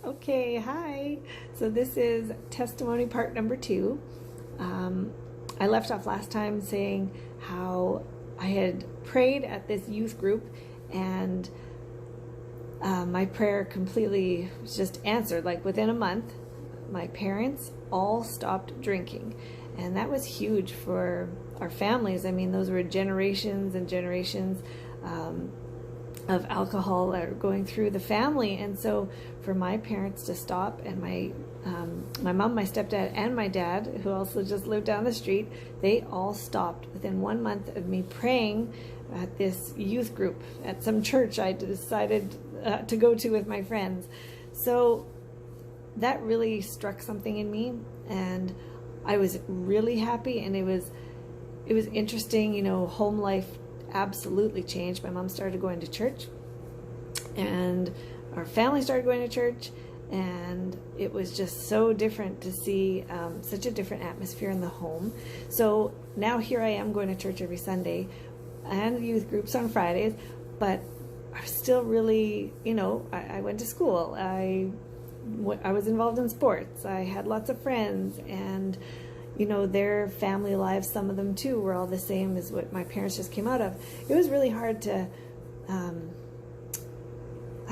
Okay, hi. So this is testimony part number 2. I left off last time saying how I had prayed at this youth group and my prayer completely was just answered. Like within a month, my parents all stopped drinking. And that was huge for our families. I mean, those were generations and generations of alcohol that are going through the family. And so for my parents to stop, and my mom, my stepdad, and my dad, who also just lived down the street, they all stopped within 1 month of me praying at this youth group at some church I decided to go to with my friends. So that really struck something in me, and I was really happy. And it was interesting, you know, home life absolutely changed. My mom started going to church, and our family started going to church, and it was just so different to see such a different atmosphere in the home. So now here I am going to church every Sunday and youth groups on Fridays, but I was still really, you know, I went to school, I was involved in sports, I had lots of friends, and you know, their family lives, some of them too, were all the same as what my parents just came out of. It was really hard to, I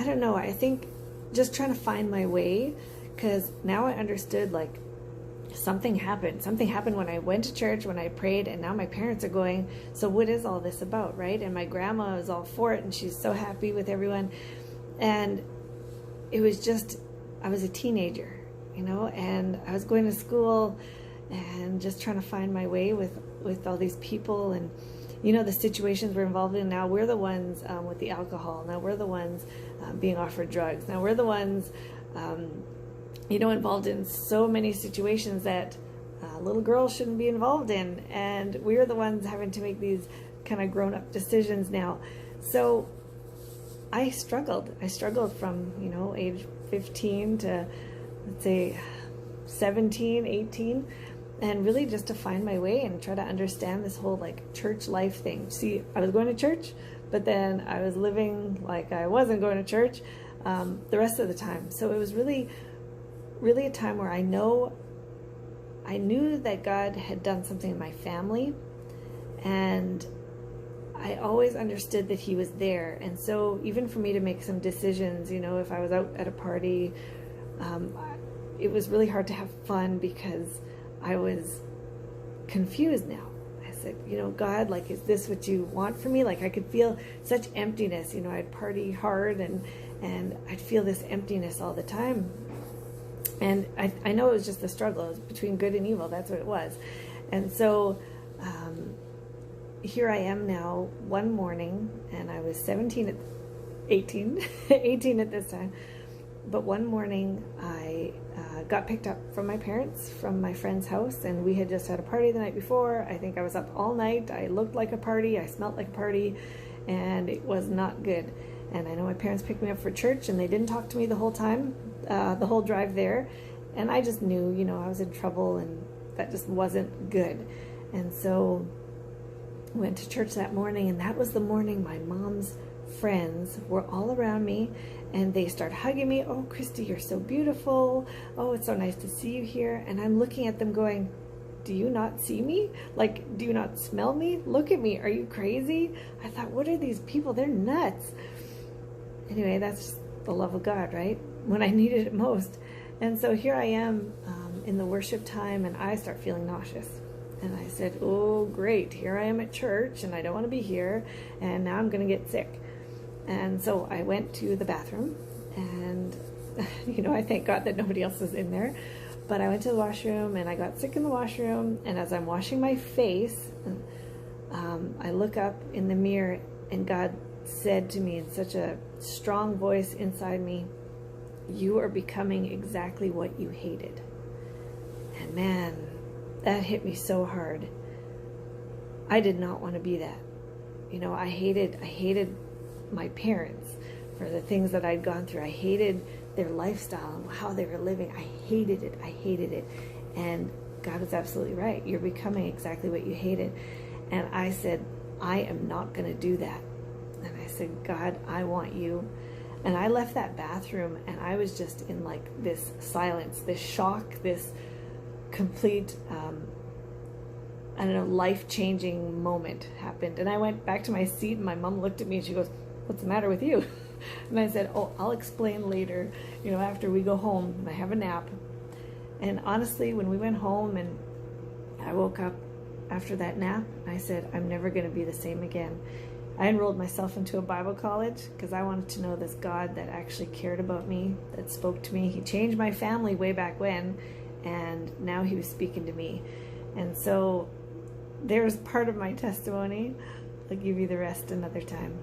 don't know, I think just trying to find my way, because now I understood, like, something happened. Something happened when I went to church, when I prayed, and now my parents are going, so what is all this about, right? And my grandma is all for it, and she's so happy with everyone. And it was just, I was a teenager, you know, and I was going to school and just trying to find my way with all these people, and you know, the situations we're involved in. Now we're the ones with the alcohol. Now we're the ones being offered drugs. Now we're the ones you know, involved in so many situations that little girls shouldn't be involved in, and we're the ones having to make these kind of grown-up decisions now. So I struggled from, you know, age 15 to, let's say, 17, 18, and really just to find my way and try to understand this whole like church life thing. See, I was going to church, but then I was living like I wasn't going to church the rest of the time. So it was really a time where I knew that God had done something in my family, and I always understood that he was there. And so even for me to make some decisions, you know, if I was out at a party, it was really hard to have fun because I was confused now. I said, you know, God, like, is this what you want for me? Like, I could feel such emptiness. You know, I'd party hard and I'd feel this emptiness all the time. And I know it was just the struggle. It was between good and evil. That's what it was. And so here I am now one morning, and I was 18 at this time. But one morning I got picked up from my parents from my friend's house, and we had just had a party the night before. I think I was up all night. I looked like a party. I smelled like a party, and it was not good. And I know my parents picked me up for church, and they didn't talk to me the whole time, the whole drive there. And I just knew, you know, I was in trouble, and that just wasn't good. And so I went to church that morning, and that was the morning my mom's friends were all around me, and they start hugging me. Oh, Christy, you're so beautiful. Oh, it's so nice to see you here. And I'm looking at them going, do you not see me? Like, do you not smell me? Look at me. Are you crazy? I thought, what are these people? They're nuts. Anyway, that's the love of God, right? When I needed it most. And so here I am in the worship time, and I start feeling nauseous. And I said, oh, great. Here I am at church, and I don't want to be here. And now I'm going to get sick. And so I went to the bathroom, and, you know, I thank God that nobody else was in there. But I went to the washroom, and I got sick in the washroom. And as I'm washing my face, I look up in the mirror, and God said to me in such a strong voice inside me, you are becoming exactly what you hated. And man, that hit me so hard. I did not want to be that. You know, I hated my parents for the things that I'd gone through. I hated their lifestyle and how they were living. I hated it. And God was absolutely right. You're becoming exactly what you hated. And I said, I am not going to do that. And I said, God, I want you. And I left that bathroom and I was just in like this silence, this shock, this complete, I don't know, life-changing moment happened. And I went back to my seat and my mom looked at me and she goes, "What's the matter with you?" And I said, "Oh, I'll explain later, after we go home and I have a nap." And honestly, when we went home and I woke up after that nap, I said, I'm never going to be the same again. I enrolled myself into a Bible college because I wanted to know this God that actually cared about me, that spoke to me. He changed my family way back when, and now he was speaking to me. And so there's part of my testimony. I'll give you the rest another time.